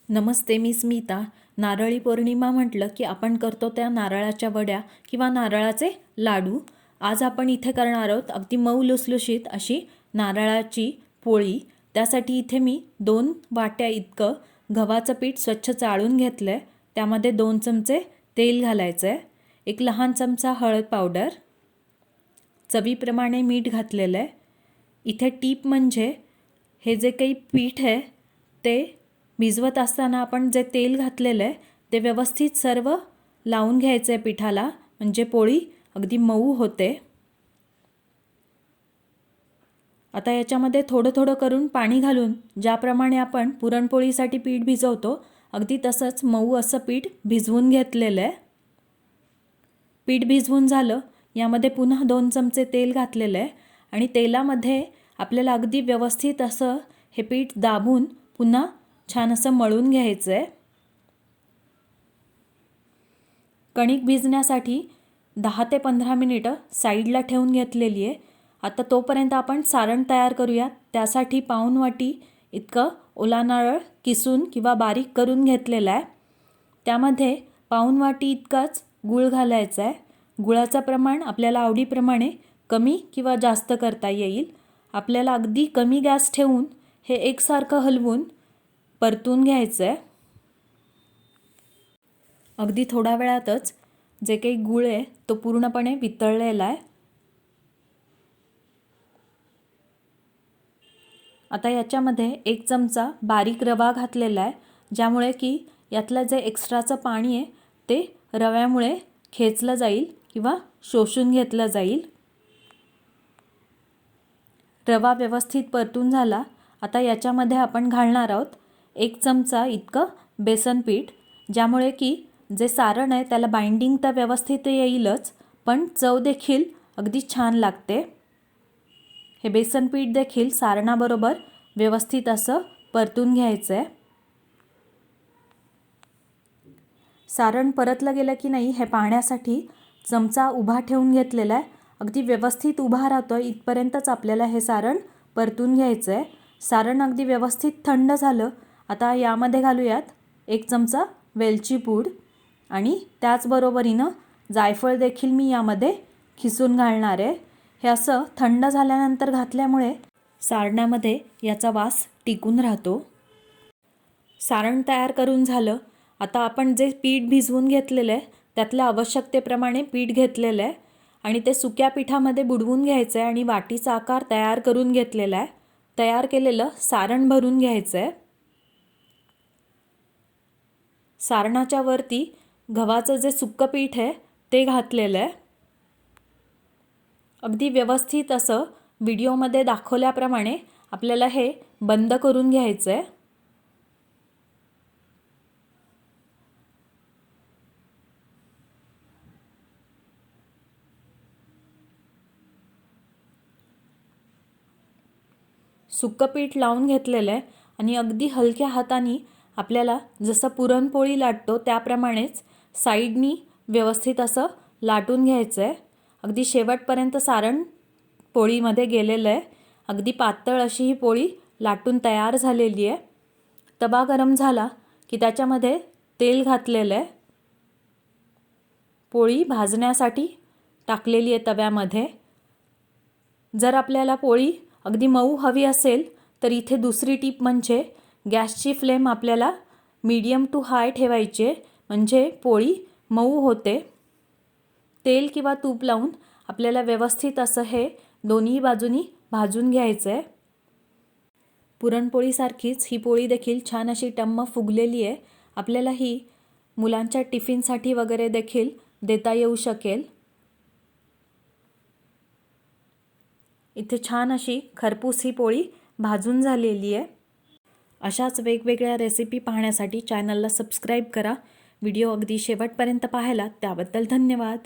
नमस्ते, मी स्मिता. नारळी पौर्णिमा म्हटलं की आपण करतो त्या नारळाच्या वड्या किंवा नारळाचे लाडू. आज आपण इथे करणार आहोत अगदी मऊ लुसलुशीत अशी नारळाची पोळी. त्यासाठी इथे मी 2 वाट्या इतकं गव्हाचं पीठ स्वच्छ चाळून घेतलं आहे. त्यामध्ये 2 चमचे तेल घालायचं आहे, 1 लहान चमचा हळद पावडर, चवीप्रमाणे मीठ घातलेलं आहे. इथे टीप म्हणजे हे जे काही पीठ आहे ते भिजवत असताना आपण जे तेल घातलेलं आहे ते व्यवस्थित सर्व लावून घ्यायचं आहे पिठाला, म्हणजे पोळी अगदी मऊ होते. आता याच्यामध्ये थोडं थोडं करून पाणी घालून ज्याप्रमाणे आपण पुरणपोळीसाठी पीठ भिजवतो अगदी तसंच मऊ असं पीठ भिजवून घेतलेलं आहे. पीठ भिजवून झालं, यामध्ये पुन्हा 2 चमचे तेल घातलेलं आहे आणि तेलामध्ये आपल्याला अगदी व्यवस्थित असं हे पीठ दाबून पुन्हा छान असं मळून घ्यायचं आहे. कणिक भिजण्यासाठी 10 ते 15 मिनिटं साईडला ठेवून घेतलेली आहे. आता तोपर्यंत आपण सारण तयार करूया. त्यासाठी पाऊण वाटी इतकं ओला नारळ किसून किंवा बारीक करून घेतलेला आहे. त्यामध्ये पाऊण वाटी इतकाच गूळ घालायचा आहे. गुळाचं प्रमाण आपल्याला आवडीप्रमाणे कमी किंवा जास्त करता येईल. आपल्याला अगदी कमी गॅस ठेवून हे एकसारखं हलवून परतून घ्यायचं आहे. अगदी थोड्या वेळातच जे काही गूळ आहे तो पूर्णपणे वितळलेला आहे. आता याच्यामध्ये 1 चमचा बारीक रवा घातलेला आहे, ज्यामुळे की यातलं जे एक्स्ट्राचं पाणी आहे ते रव्यामुळे खेचलं जाईल किंवा शोषून घेतलं जाईल. रवा व्यवस्थित परतून झाला. आता याच्यामध्ये आपण घालणार आहोत 1 चमचा इतकं बेसन पीठ, ज्यामुळे की जे सारण आहे त्याला बाइंडिंग तर व्यवस्थित येईलच, पण चव देखील अगदी छान लागते. हे बेसन पीठ देखील सारणाबरोबर व्यवस्थित असं परतून घ्यायचं आहे. सारण परतलं गेलं की नाही हे पाहण्यासाठी चमचा उभा ठेवून घेतलेला आहे. अगदी व्यवस्थित उभा राहतो इथपर्यंतच आपल्याला हे सारण परतून घ्यायचं आहे. सारण अगदी व्यवस्थित थंड झालं. आता यामध्ये घालूयात 1 चमचा वेलची पूड आणि त्याचबरोबरीनं जायफळ देखील मी यामध्ये खिसून घालणार आहे. हे असं थंड झाल्यानंतर घातल्यामुळे सारणामध्ये याचा वास टिकून राहतो. सारण तयार करून झालं. आता आपण जे पीठ भिजवून घेतलेलं आहे त्यातल्या आवश्यकतेप्रमाणे पीठ घेतलेलं आहे आणि ते सुक्या पिठामध्ये बुडवून घ्यायचं आहे आणि वाटीचा आकार तयार करून घेतलेला आहे. तयार केलेलं सारण भरून घ्यायचं आहे. सारणाच्या वरती गव्हाचं जे सुक्कं पीठ आहे ते घातलेलं आहे. अगदी व्यवस्थित असं व्हिडिओमध्ये दाखवल्याप्रमाणे आपल्याला हे बंद करून घ्यायचं आहे. सुक्कं पीठ लावून घेतलेलं आहे आणि अगदी हलक्या हाताने आपल्याला जसं पुरणपोळी लाटतो त्याप्रमाणेच साईडनी व्यवस्थित असं लाटून घ्यायचं आहे. अगदी शेवटपर्यंत सारण पोळीमध्ये गेलेलं आहे. अगदी पातळ अशी ही पोळी लाटून तयार झालेली आहे. तवा गरम झाला की त्याच्यामध्ये तेल घातलेलं आहे. पोळी भाजण्यासाठी टाकलेली आहे तव्यामध्ये. जर आपल्याला पोळी अगदी मऊ हवी असेल तर इथे दुसरी टीप म्हणजे गॅसची फ्लेम आपल्याला मीडियम टू हाय ठेवायची, म्हणजे पोळी मऊ होते. तेल किंवा तूप लावून आपल्याला व्यवस्थित असं हे दोन्ही बाजूनी भाजून घ्यायचं आहे. पुरणपोळीसारखीच ही पोळी देखील छान अशी टम्म फुगलेली आहे. आपल्याला ही मुलांच्या टिफिनसाठी वगैरे देखील देता येऊ शकेल. इथे छान अशी खरपूस ही पोळी भाजून झालेली आहे. अशाच वेगवेगळ्या रेसिपी पाहण्यासाठी चॅनलला सबस्क्राईब करा. व्हिडिओ अगदी शेवटपर्यंत पाहायला त्याबद्दल धन्यवाद.